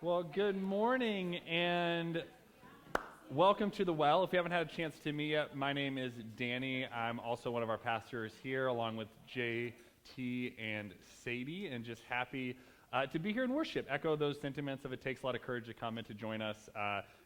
Well, good morning and welcome to the Well. If you haven't had a chance to meet yet, my name is Danny. I'm also one of our pastors here, along with JT and Sadie, and just happy to be here and worship. Echo those sentiments of it takes a lot of courage to come and to join us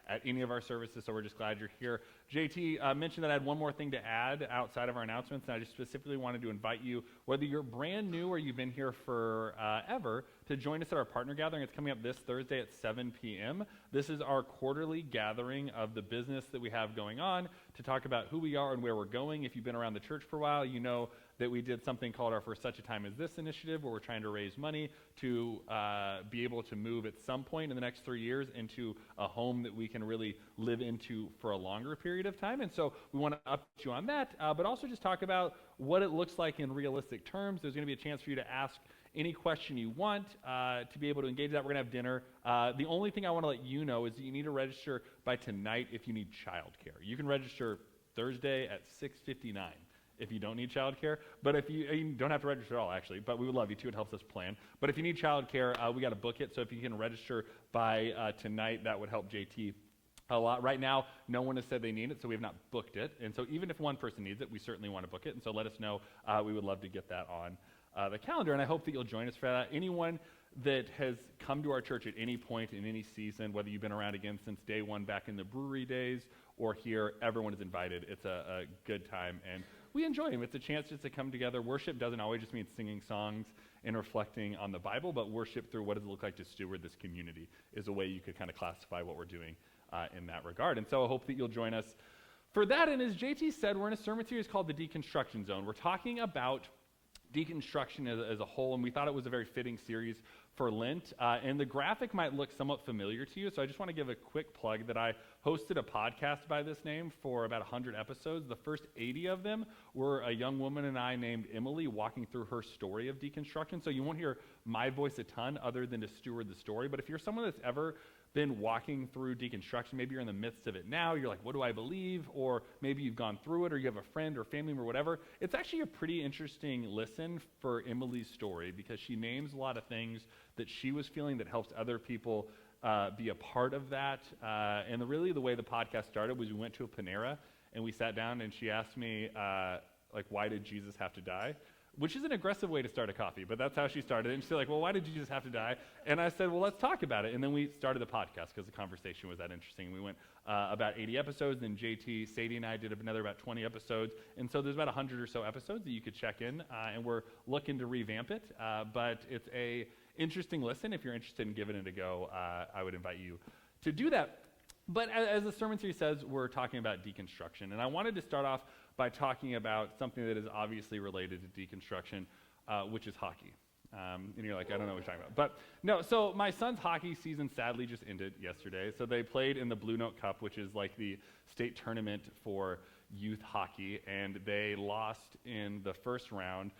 at any of our services, so we're just glad you're here. JT mentioned that I had one more thing to add outside of our announcements, and I just specifically wanted to invite you, whether you're brand new or you've been here for ever, to join us at our partner gathering. It's coming up this Thursday at 7 p.m. This is our quarterly gathering of the business that we have going on to talk about who we are and where we're going. If you've been around the church for a while, you know that we did something called our For Such a Time as This initiative, where we're trying to raise money to be able to move at some point in the next 3 years into a home that we can really live into for a longer period of time. And so we want to update you on that, but also just talk about what it looks like in realistic terms. There's going to be a chance for you to ask any question you want to be able to engage that. We're going to have dinner. The only thing I want to let you know is that you need to register by tonight if you need childcare. You can register Thursday at 6:59 if you don't need childcare. But if you don't have to register at all, actually, but we would love you to. It helps us plan. But if you need childcare, we got to book it. So if you can register by tonight, that would help JT a lot. Right now, no one has said they need it, so we have not booked it. And so even if one person needs it, we certainly want to book it. And so let us know. We would love to get that on the calendar, and I hope that you'll join us for that. Anyone that has come to our church at any point in any season, whether you've been around again since day one back in the brewery days or here, everyone is invited. It's a good time, and we enjoy them. It's a chance just to come together. Worship doesn't always just mean singing songs and reflecting on the Bible, but worship through what does it look like to steward this community is a way you could kind of classify what we're doing in that regard. And so I hope that you'll join us for that. And as JT said, we're in a sermon series called The Deconstruction Zone. We're talking about deconstruction as a whole, and we thought it was a very fitting series for Lent. And the graphic might look somewhat familiar to you, so I just want to give a quick plug that I hosted a podcast by this name for about 100 episodes. The first 80 of them were a young woman and I named Emily walking through her story of deconstruction. So you won't hear my voice a ton other than to steward the story. But if you're someone that's ever been walking through deconstruction, maybe you're in the midst of it now, you're like, what do I believe? Or maybe you've gone through it, or you have a friend or family member or whatever. It's actually a pretty interesting listen for Emily's story, because she names a lot of things that she was feeling that helps other people be a part of that. And really the way the podcast started was we went to a Panera and we sat down and she asked me, why did Jesus have to die? Which is an aggressive way to start a coffee, but that's how she started. And she's like, well, why did Jesus have to die? And I said, well, let's talk about it. And then we started the podcast because the conversation was that interesting. We went about 80 episodes, then JT, Sadie, and I did another about 20 episodes. And so there's about 100 or so episodes that you could check in, and we're looking to revamp it. But it's a interesting listen. If you're interested in giving it a go, I would invite you to do that. But as the sermon series says, we're talking about deconstruction. And I wanted to start off by talking about something that is obviously related to deconstruction, which is hockey. And you're like, I don't know what you're talking about. But no, so my son's hockey season sadly just ended yesterday. So they played in the Blue Note Cup, which is like the state tournament for youth hockey, and they lost in the first round.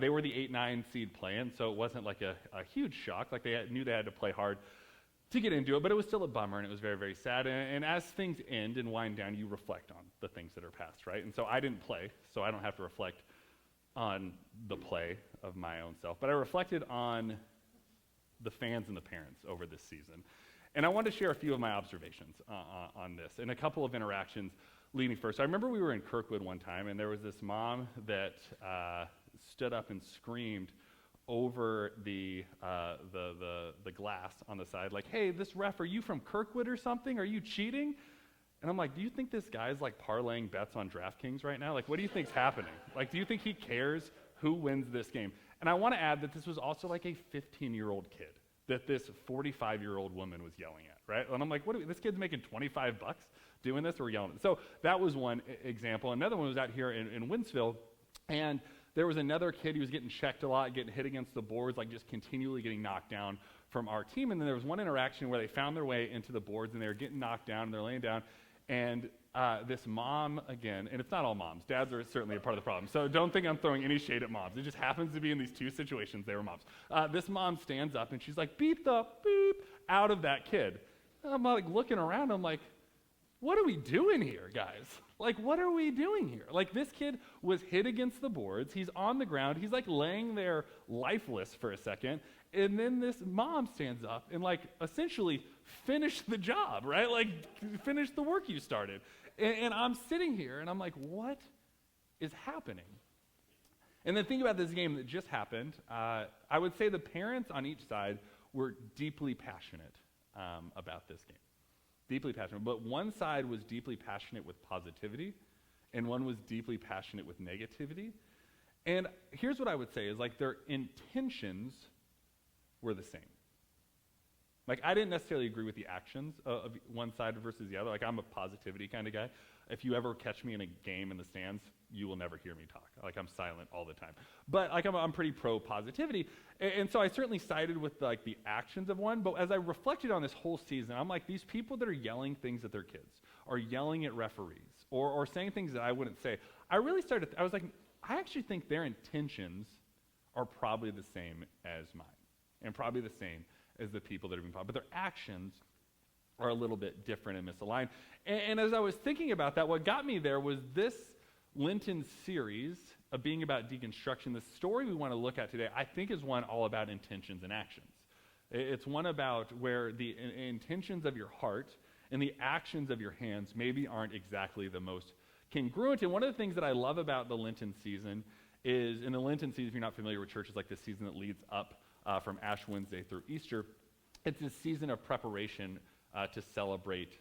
They were the 8-9 seed play-in, so it wasn't like a huge shock. Like they knew they had to play hard to get into it, but it was still a bummer, and it was very, very sad. And as things end and wind down, you reflect on the things that are past, right? And so I didn't play, so I don't have to reflect on the play of my own self, but I reflected on the fans and the parents over this season. And I wanted to share a few of my observations on this and a couple of interactions leading first. I remember we were in Kirkwood one time, and there was this mom that stood up and screamed over the glass on the side, like, hey, this ref, are you from Kirkwood or something? Are you cheating? And I'm like, do you think this guy's like parlaying bets on DraftKings right now? Like, what do you think's happening? Like, do you think he cares who wins this game? And I want to add that this was also like a 15-year-old kid that this 45-year-old woman was yelling at, right? And I'm like, this kid's making $25 doing this, or yelling at? So that was one example. Another one was out here in Winsville, and there was another kid who was getting checked a lot, getting hit against the boards, like just continually getting knocked down from our team. And then there was one interaction where they found their way into the boards and they were getting knocked down and they're laying down. And this mom, again, and it's not all moms. Dads are certainly a part of the problem. So don't think I'm throwing any shade at moms. It just happens to be in these two situations, they were moms. This mom stands up and she's like, beat the beep out of that kid. And I'm like looking around, I'm like, what are we doing here, guys? Like, what are we doing here? Like, this kid was hit against the boards. He's on the ground. He's like laying there lifeless for a second. And then this mom stands up and like essentially finish the job, right? Like finish the work you started. And I'm sitting here and I'm like, what is happening? And then think about this game that just happened. I would say the parents on each side were deeply passionate about this game. Deeply passionate. But one side was deeply passionate with positivity, and one was deeply passionate with negativity. And here's what I would say is like their intentions were the same. Like I didn't necessarily agree with the actions of one side versus the other. Like I'm a positivity kind of guy. If you ever catch me in a game in the stands, you will never hear me talk. Like I'm silent all the time. But like I'm pretty pro positivity. And so I certainly sided with like the actions of one. But as I reflected on this whole season, I'm like, these people that are yelling things at their kids or yelling at referees or saying things that I wouldn't say, I really started, I was like, I actually think their intentions are probably the same as mine and probably the same as the people that are being taught. But their actions are a little bit different and misaligned. And as I was thinking about that, what got me there was this Lenten series of being about deconstruction. The story we want to look at today, I think, is one all about intentions and actions. It's one about where the intentions of your heart and the actions of your hands maybe aren't exactly the most congruent. And one of the things that I love about the Lenten season is, in the Lenten season, if you're not familiar with church, it's like the season that leads up from Ash Wednesday through Easter. It's a season of preparation to celebrate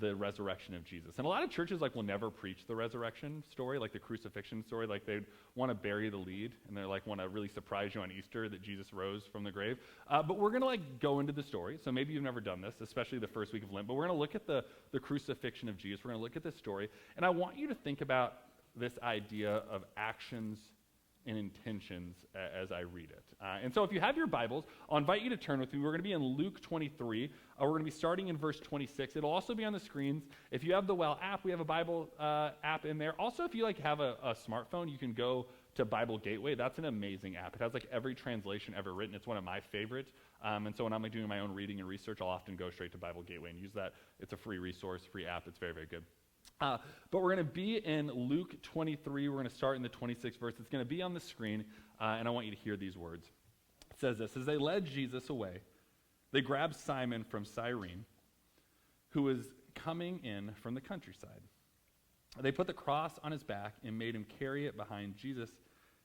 the resurrection of Jesus. And a lot of churches like will never preach the resurrection story, like the crucifixion story. Like they want to bury the lead, and they're like want to really surprise you on Easter that Jesus rose from the grave. But we're going to like go into the story. So maybe you've never done this, especially the first week of Lent. But we're going to look at the crucifixion of Jesus. We're going to look at this story, and I want you to think about this idea of actions and intentions as I read it. And so if you have your Bibles, I'll invite you to turn with me. We're going to be in Luke 23. We're going to be starting in verse 26. It'll also be on the screens. If you have the Well app, we have a Bible app in there. Also, if you like have a smartphone, you can go to Bible Gateway. That's an amazing app. It has like every translation ever written. It's one of my favorite. And so when I'm like doing my own reading and research, I'll often go straight to Bible Gateway and use that. It's a free resource, free app. It's very, very good. But we're going to be in Luke 23. We're going to start in the 26th verse. It's going to be on the screen, and I want you to hear these words. It says this: as they led Jesus away, they grabbed Simon from Cyrene, who was coming in from the countryside. They put the cross on his back and made him carry it behind Jesus,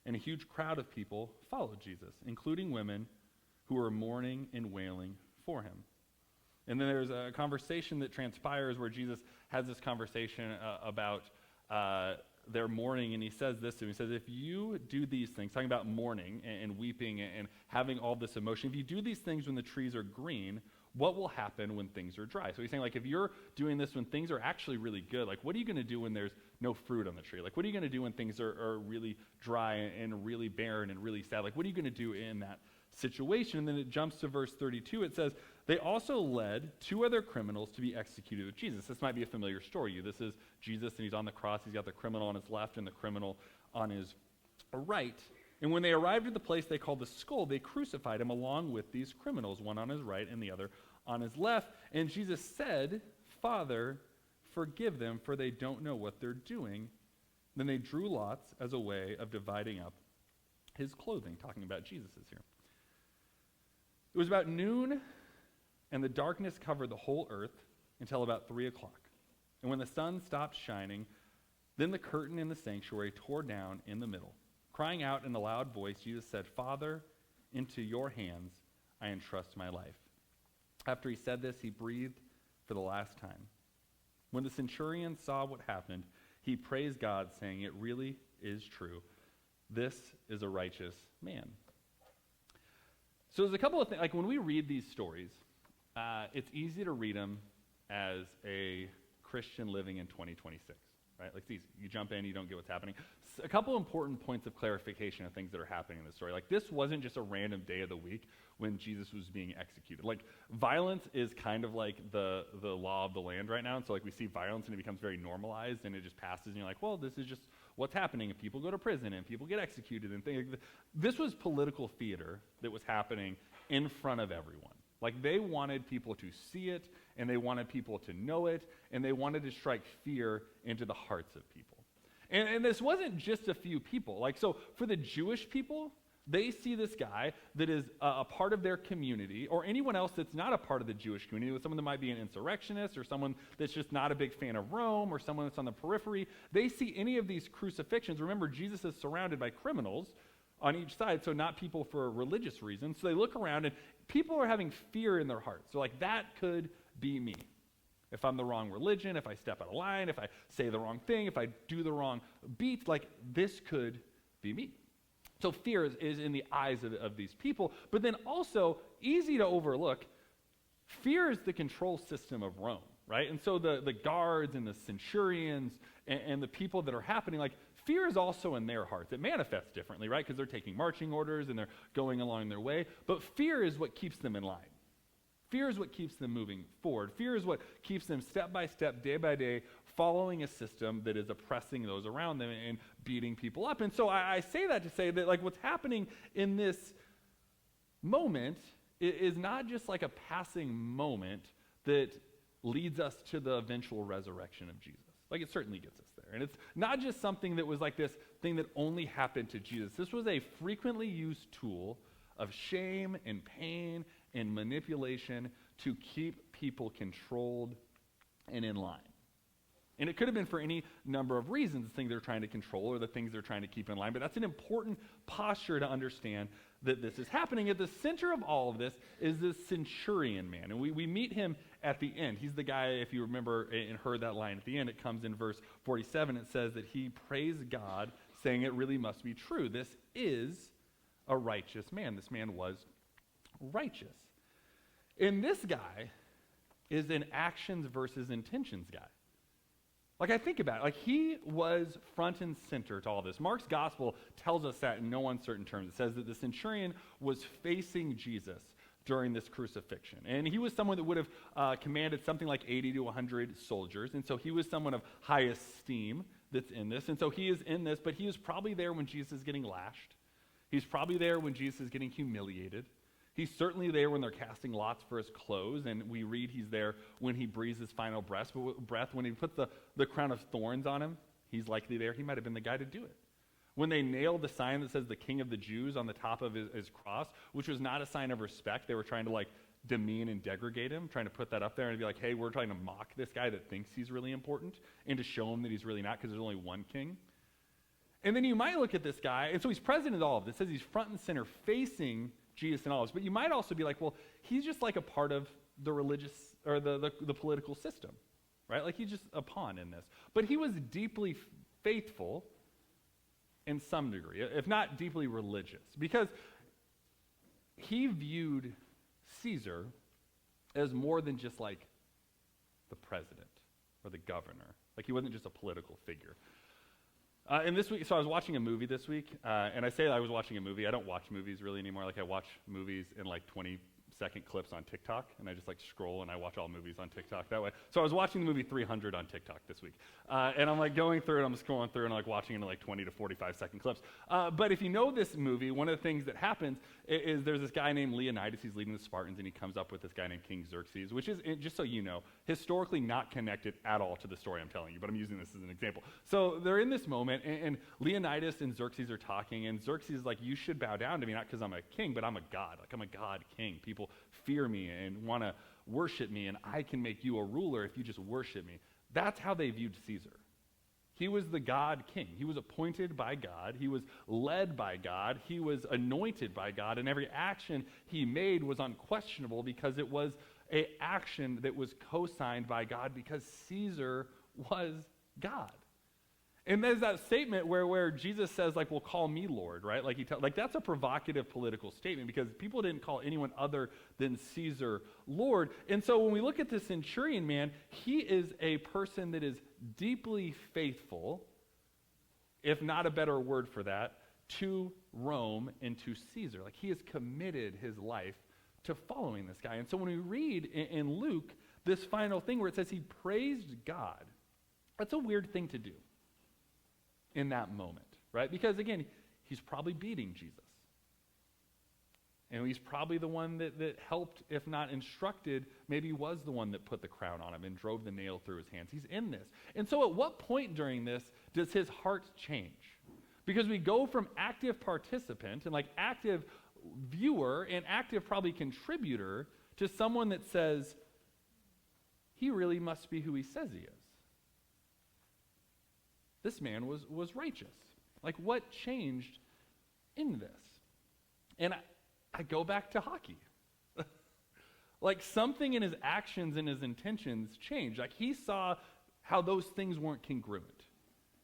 and a huge crowd of people followed Jesus, including women who were mourning and wailing for him. And then there's a conversation that transpires where Jesus has this conversation about their mourning, and he says this to him. He says, if you do these things, talking about mourning and weeping and having all this emotion, if you do these things when the trees are green, what will happen when things are dry? So he's saying, like, if you're doing this when things are actually really good, like, what are you going to do when there's no fruit on the tree? Like, what are you going to do when things are really dry and really barren and really sad? Like, what are you going to do in that situation? And then it jumps to verse 32. It says, they also led two other criminals to be executed with Jesus. This might be a familiar story. This is Jesus, and he's on the cross. He's got the criminal on his left and the criminal on his right. And when they arrived at the place they called the Skull, they crucified him along with these criminals, one on his right and the other on his left. And Jesus said, Father, forgive them, for they don't know what they're doing. Then they drew lots as a way of dividing up his clothing, talking about Jesus here. It was about noon, and the darkness covered the whole earth until about 3 o'clock. And when the sun stopped shining, then the curtain in the sanctuary tore down in the middle. Crying out in a loud voice, Jesus said, Father, into your hands I entrust my life. After he said this, he breathed for the last time. When the centurion saw what happened, he praised God, saying, it really is true. This is a righteous man. So there's a couple of things, like when we read these stories, it's easy to read them as a Christian living in 2026, right? Like these, you jump in, you don't get what's happening. A couple important points of clarification of things that are happening in the story. Like this wasn't just a random day of the week when Jesus was being executed. Like violence is kind of like the law of the land right now. And so like we see violence and it becomes very normalized and it just passes and you're like, well, this is just what's happening if people go to prison and people get executed and things like that. This was political theater that was happening in front of everyone. Like they wanted people to see it and they wanted people to know it and they wanted to strike fear into the hearts of people. And this wasn't just a few people. Like, so for the Jewish people, They see this guy that is a part of their community, or anyone else that's not a part of the Jewish community, with someone that might be an insurrectionist, or someone that's just not a big fan of Rome, or someone that's on the periphery. They see any of these crucifixions. Remember, Jesus is surrounded by criminals on each side, so not people for religious reasons. So they look around, and people are having fear in their hearts. They're like, that could be me. If I'm the wrong religion, if I step out of line, if I say the wrong thing, if I do the wrong beat, like, this could be me. So fear is in the eyes of these people. But then also, easy to overlook, fear is the control system of Rome, right? And so the guards and the centurions and the people that are happening, like, fear is also in their hearts. It manifests differently, right? Because they're taking marching orders and they're going along their way. But fear is what keeps them in line. Fear is what keeps them moving forward. Fear is what keeps them step by step, day by day, following a system that is oppressing those around them and beating people up. And so I say that to say that, like, what's happening in this moment is not just like a passing moment that leads us to the eventual resurrection of Jesus. Like, it certainly gets us there. And it's not just something that was like this thing that only happened to Jesus. This was a frequently used tool of shame and pain and manipulation to keep people controlled and in line. And it could have been for any number of reasons, the things they're trying to control or the things they're trying to keep in line. But that's an important posture to understand that this is happening. At the center of all of this is this centurion man. And we meet him at the end. He's the guy, if you remember and heard that line at the end, it comes in verse 47. It says that he praised God, saying it really must be true. This is a righteous man. This man was righteous. And this guy is an actions versus intentions guy. Like, I think about it, like, he was front and center to all this. Mark's gospel tells us that in no uncertain terms. It says that the centurion was facing Jesus during this crucifixion. And he was someone that would have commanded something like 80 to 100 soldiers. And so he was someone of high esteem that's in this. And so he is in this, but he is probably there when Jesus is getting lashed. He's probably there when Jesus is getting humiliated. He's certainly there when they're casting lots for his clothes, and we read he's there when he breathes his final breath. When he put the crown of thorns on him, he's likely there. He might have been the guy to do it. When they nailed the sign that says the King of the Jews on the top of his cross, which was not a sign of respect, they were trying to, like, demean and degrade him, trying to put that up there and be like, hey, we're trying to mock this guy that thinks he's really important and to show him that he's really not because there's only one king. And then you might look at this guy, and so he's present in all of this. It says he's front and center facing Jesus and all this. But you might also be like, well, he's just like a part of the religious or the political system, right? Like, he's just a pawn in this. But he was deeply faithful in some degree, if not deeply religious, because he viewed Caesar as more than just like the president or the governor. Like, he wasn't just a political figure. And this week, so I was watching a movie this week, and I say I was watching a movie. I don't watch movies really anymore. Like, I watch movies in like 20-second clips on TikTok, and I just like scroll and I watch all movies on TikTok that way. So I was watching the movie 300 on TikTok this week, and I'm like going through it, I'm scrolling through and like watching it in like 20 to 45-second clips. But if you know this movie, one of the things that happens is there's this guy named Leonidas. He's leading the Spartans, and he comes up with this guy named King Xerxes, which is, just so you know, historically not connected at all to the story I'm telling you, but I'm using this as an example. So they're in this moment, and Leonidas and Xerxes are talking, and Xerxes is like, you should bow down to me, not because I'm a king, but I'm a god. Like, I'm a god king. People fear me and want to worship me, and I can make you a ruler if you just worship me. That's how they viewed Caesar. He was the God king. He was appointed by God. He was led by God. He was anointed by God, and every action he made was unquestionable because it was an action that was co-signed by God because Caesar was God. And there's that statement where Jesus says, like, well, call me Lord, right? Like that's a provocative political statement because people didn't call anyone other than Caesar Lord. And so when we look at the centurion man, he is a person that is deeply faithful, if not a better word for that, to Rome and to Caesar. Like, he has committed his life to following this guy. And so when we read in Luke this final thing where it says he praised God, that's a weird thing to do in that moment, right? Because again, he's probably beating Jesus. And he's probably the one that helped, if not instructed, maybe was the one that put the crown on him and drove the nail through his hands. He's in this. And so at what point during this does his heart change? Because we go from active participant and like active viewer and active probably contributor to someone that says, he really must be who he says he is. This man was righteous. Like, what changed in this? And I go back to hockey. Like, something in his actions and his intentions changed. Like, he saw how those things weren't congruent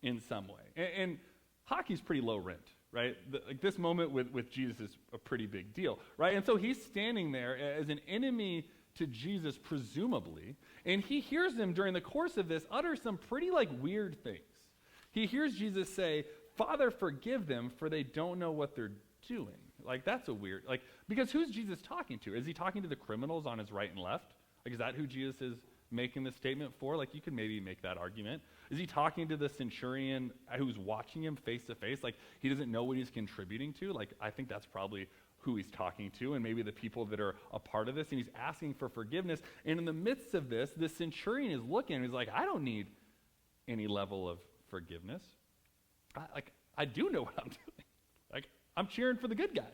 in some way. And hockey's pretty low rent, right? Like, this moment with Jesus is a pretty big deal, right? And so he's standing there as an enemy to Jesus, presumably, and he hears him during the course of this utter some pretty like weird things. He hears Jesus say, "Father, forgive them, for they don't know what they're doing." Like, that's a weird, like, because who's Jesus talking to? Is he talking to the criminals on his right and left? Like, is that who Jesus is making this statement for? Like, you could maybe make that argument. Is he talking to the centurion who's watching him face to face? Like, he doesn't know what he's contributing to? Like, I think that's probably who he's talking to, and maybe the people that are a part of this, and he's asking for forgiveness. And in the midst of this, the centurion is looking, and he's like, I don't need any level of forgiveness. I do know what I'm doing. Like, I'm cheering for the good guys.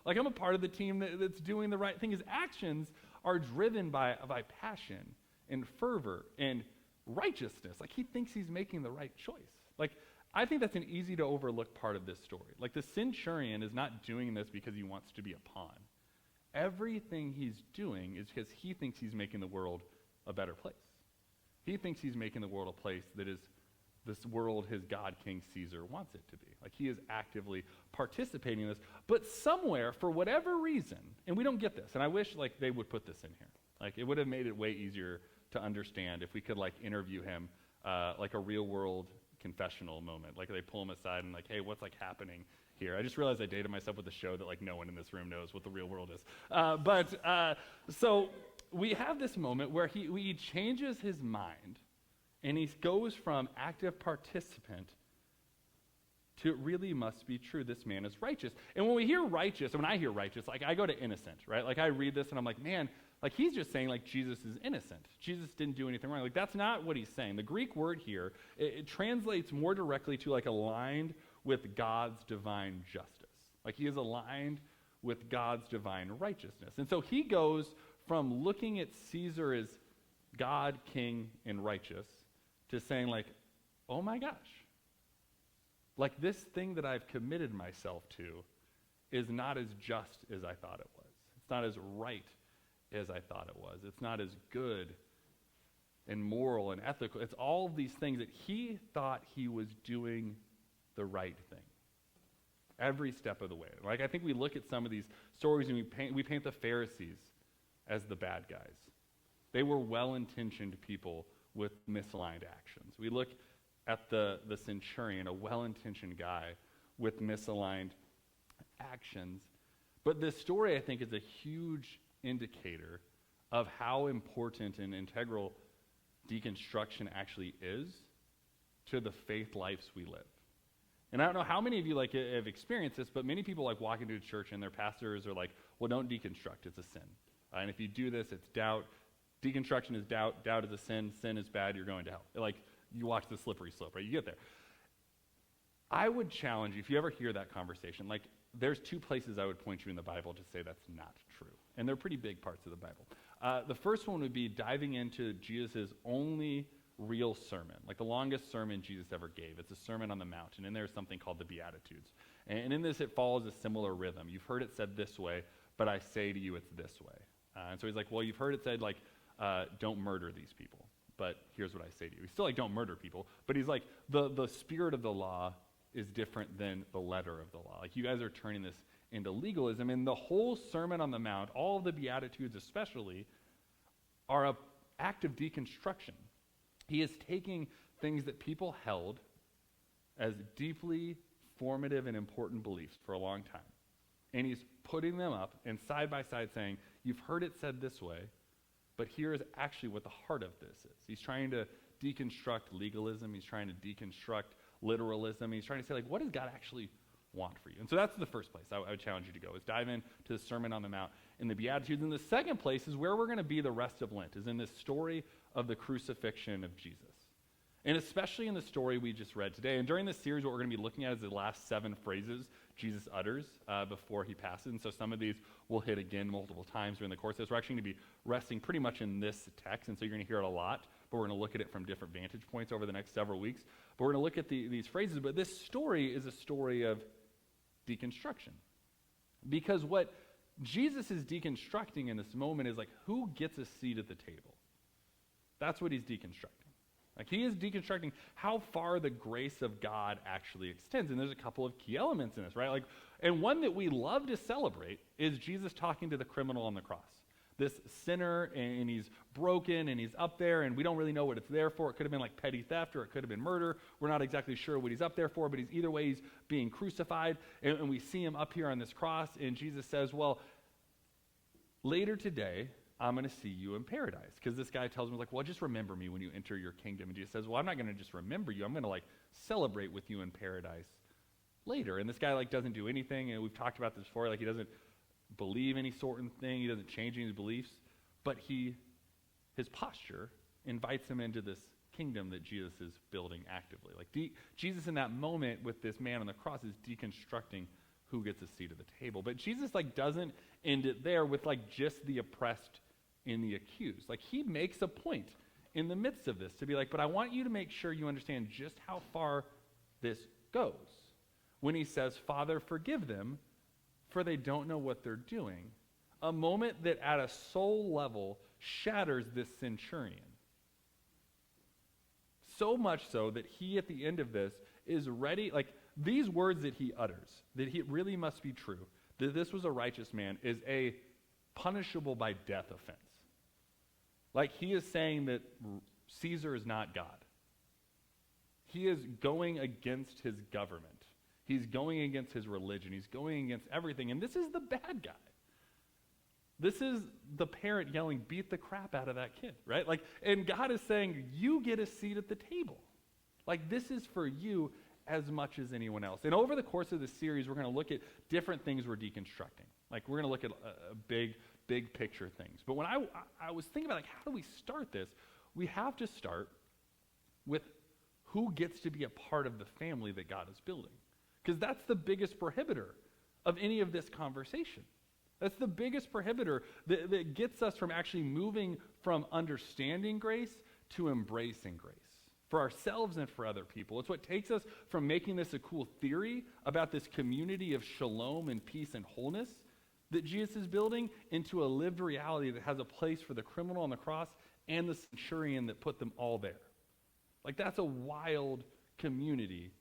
Like, I'm a part of the team that's doing the right thing. His actions are driven by passion and fervor and righteousness. Like, he thinks he's making the right choice. Like, I think that's an easy to overlook part of this story. Like, the centurion is not doing this because he wants to be a pawn. Everything he's doing is because he thinks he's making the world a better place. He thinks he's making the world a place that is this world his God, King Caesar, wants it to be. Like, he is actively participating in this. But somewhere, for whatever reason, and we don't get this, and I wish like they would put this in here. Like, it would have made it way easier to understand if we could like interview him like a real world confessional moment. Like, they pull him aside and like, hey, what's like happening here? I just realized I dated myself with the show that like no one in this room knows what the real world is. So we have this moment where he changes his mind, and he goes from active participant to it really must be true. This man is righteous. And when we hear righteous, and when I hear righteous, like I go to innocent, right? Like, I read this and I'm like, man, like, he's just saying like Jesus is innocent. Jesus didn't do anything wrong. Like, that's not what he's saying. The Greek word here, it translates more directly to like aligned with God's divine justice. Like, he is aligned with God's divine righteousness. And so he goes from looking at Caesar as God, king, and righteous to saying like, oh my gosh, like, this thing that I've committed myself to is not as just as I thought it was. It's not as right as I thought it was. It's not as good and moral and ethical. It's all of these things that he thought he was doing the right thing every step of the way. Like, I think we look at some of these stories and we paint the Pharisees as the bad guys. They were well-intentioned people with misaligned actions. We look at the centurion, a well-intentioned guy with misaligned actions. But this story, I think, is a huge indicator of how important and integral deconstruction actually is to the faith lives we live. And I don't know how many of you like have experienced this, but many people like walk into a church and their pastors are like, well, don't deconstruct, it's a sin. And if you do this, it's doubt. Deconstruction is doubt. Doubt is a sin. Sin is bad. You're going to hell. Like, you watch the slippery slope, right? You get there. I would challenge you, if you ever hear that conversation, like, there's two places I would point you in the Bible to say that's not true. And they're pretty big parts of the Bible. The first one would be diving into Jesus' only real sermon, like the longest sermon Jesus ever gave. It's a Sermon on the Mount, and in there's something called the Beatitudes. And in this, it follows a similar rhythm. You've heard it said this way, but I say to you it's this way. And so he's like, well, you've heard it said, like, don't murder these people. But here's what I say to you. He's still like, don't murder people. But he's like, the spirit of the law is different than the letter of the law. Like, you guys are turning this into legalism. And the whole Sermon on the Mount, all of the Beatitudes especially, are an act of deconstruction. He is taking things that people held as deeply formative and important beliefs for a long time. And he's putting them up and side by side saying, you've heard it said this way, but here is actually what the heart of this is. He's trying to deconstruct legalism. He's trying to deconstruct literalism. He's trying to say, like, what does God actually want for you? And so that's the first place I would challenge you to go, is dive into the Sermon on the Mount in the Beatitudes. And the second place is where we're going to be the rest of Lent, is in this story of the crucifixion of Jesus. And especially in the story we just read today. And during this series, what we're going to be looking at is the last 7 phrases Jesus utters before he passes. And so some of these we'll hit again multiple times during the course of this. We're actually going to be resting pretty much in this text, and so you're going to hear it a lot, but we're going to look at it from different vantage points over the next several weeks. But we're going to look at these phrases. But this story is a story of deconstruction. Because what Jesus is deconstructing in this moment is like, who gets a seat at the table? That's what he's deconstructing. Like, he is deconstructing how far the grace of God actually extends. And there's a couple of key elements in this, right? Like, and one that we love to celebrate is Jesus talking to the criminal on the cross. This sinner, and he's broken, and he's up there, and we don't really know what it's there for. It could have been like petty theft, or it could have been murder. We're not exactly sure what he's up there for, but either way, he's being crucified. And we see him up here on this cross, and Jesus says, well, later today, I'm going to see you in paradise. Because this guy tells him, like, well, just remember me when you enter your kingdom. And Jesus says, well, I'm not going to just remember you. I'm going to, like, celebrate with you in paradise later. And this guy, like, doesn't do anything. And we've talked about this before. Like, he doesn't believe any sort of thing. He doesn't change any of his beliefs. But his posture invites him into this kingdom that Jesus is building actively. Like, Jesus in that moment with this man on the cross is deconstructing who gets a seat at the table. But Jesus, like, doesn't end it there with, like, just the oppressed and the accused. Like, he makes a point in the midst of this to be like, but I want you to make sure you understand just how far this goes. When he says, Father, forgive them, for they don't know what they're doing. A moment that at a soul level shatters this centurion. So much so that he, at the end of this, is ready, like, these words that he utters, that it really must be true, that this was a righteous man, is a punishable by death offense. Like, he is saying that Caesar is not God. He is going against his government. He's going against his religion. He's going against everything. And this is the bad guy. This is the parent yelling, beat the crap out of that kid, right? Like, and God is saying, you get a seat at the table. Like, this is for you as much as anyone else. And over the course of this series, we're going to look at different things we're deconstructing. Like, we're going to look at a big picture things. But when I was thinking about, like, how do we start this? We have to start with who gets to be a part of the family that God is building. Because that's the biggest prohibitor of any of this conversation. That's the biggest prohibitor that gets us from actually moving from understanding grace to embracing grace. For ourselves and for other people. It's what takes us from making this a cool theory about this community of shalom and peace and wholeness that Jesus is building into a lived reality that has a place for the criminal on the cross and the centurion that put them all there. Like, that's a wild community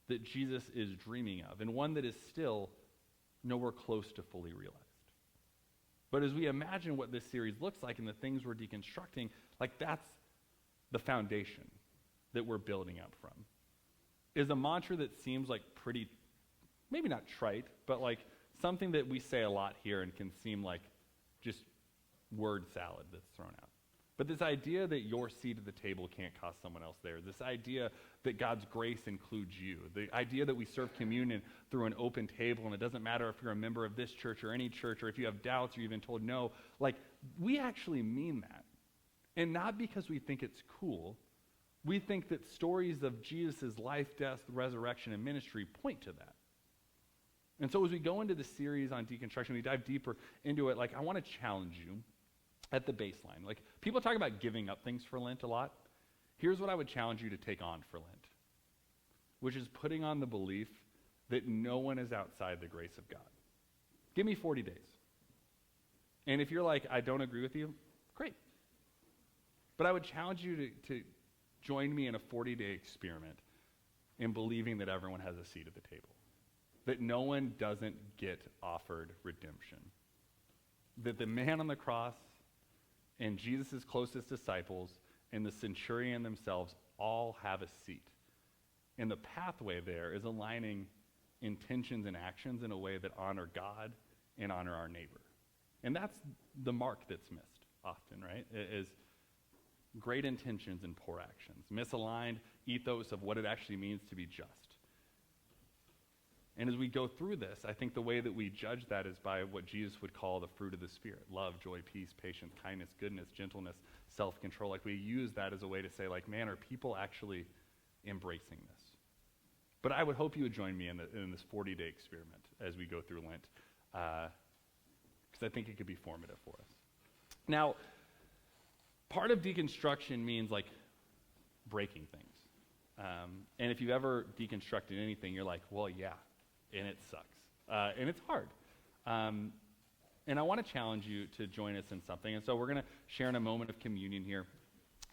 that Jesus is dreaming of, and one that is still nowhere close to fully realized. But as we imagine what this series looks like and the things we're deconstructing, like, that's the foundation that we're building up from. Is a mantra that seems like pretty, maybe not trite, but like something that we say a lot here and can seem like just word salad that's thrown out. But this idea that your seat at the table can't cost someone else there, this idea that God's grace includes you, the idea that we serve communion through an open table, and it doesn't matter if you're a member of this church or any church, or if you have doubts or you've been told no, like, we actually mean that. And not because we think it's cool. We think that stories of Jesus' life, death, resurrection, and ministry point to that. And so as we go into the series on deconstruction, we dive deeper into it, like, I want to challenge you at the baseline. Like, people talk about giving up things for Lent a lot. Here's what I would challenge you to take on for Lent, which is putting on the belief that no one is outside the grace of God. Give me 40 days. And if you're like, I don't agree with you, great. But I would challenge you to join me in a 40-day experiment in believing that everyone has a seat at the table, that no one doesn't get offered redemption, that the man on the cross and Jesus' closest disciples and the centurion themselves all have a seat. And the pathway there is aligning intentions and actions in a way that honor God and honor our neighbor. And that's the mark that's missed often, right? It is great intentions and poor actions, misaligned ethos of what it actually means to be just. And as we go through this, I think the way that we judge that is by what Jesus would call the fruit of the Spirit: love, joy, peace, patience, kindness, goodness, gentleness, self-control. Like, we use that as a way to say, like, man, are people actually embracing this? But I would hope you would join me in this 40-day experiment as we go through Lent, because I think it could be formative for us. Now, part of deconstruction means, like, breaking things. And if you've ever deconstructed anything, you're like, well, yeah, and it sucks. And it's hard. And I want to challenge you to join us in something. And so we're going to share in a moment of communion here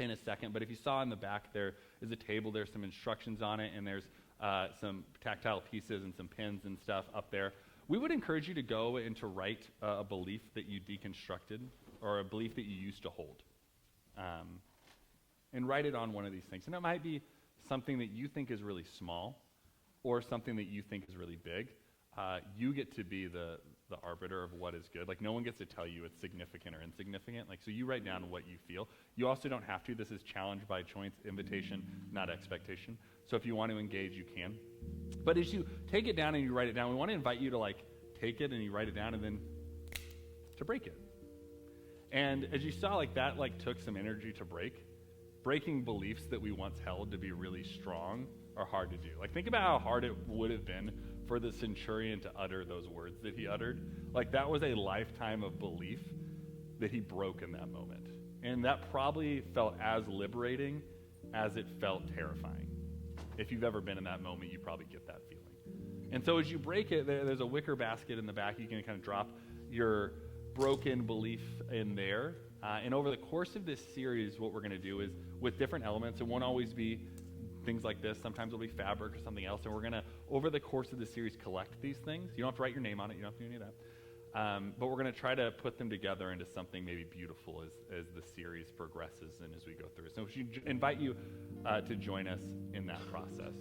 in a second. But if you saw in the back, there is a table. There's some instructions on it, and there's some tactile pieces and some pens and stuff up there. We would encourage you to go and to write a belief that you deconstructed, or a belief that you used to hold. And write it on one of these things. And it might be something that you think is really small, or something that you think is really big. You get to be the arbiter of what is good. Like, no one gets to tell you it's significant or insignificant. Like, so you write down what you feel. You also don't have to. This is challenge by choice, invitation, not expectation. So if you want to engage, you can. But as you take it down and you write it down, we want to invite you to, like, take it and you write it down and then to break it. And as you saw, like, that, like, took some energy to break. Breaking beliefs that we once held to be really strong are hard to do. Like, think about how hard it would have been for the centurion to utter those words that he uttered. Like, that was a lifetime of belief that he broke in that moment. And that probably felt as liberating as it felt terrifying. If you've ever been in that moment, you probably get that feeling. And so as you break it, there's a wicker basket in the back. You can kind of drop your broken belief in there. And over the course of this series, what we're going to do is, with different elements, it won't always be things like this. Sometimes it'll be fabric or something else. And we're going to, over the course of the series, collect these things. You don't have to write your name on it. You don't have to do any of that. But we're going to try to put them together into something maybe beautiful as the series progresses and as we go through. So we should invite you to join us in that process.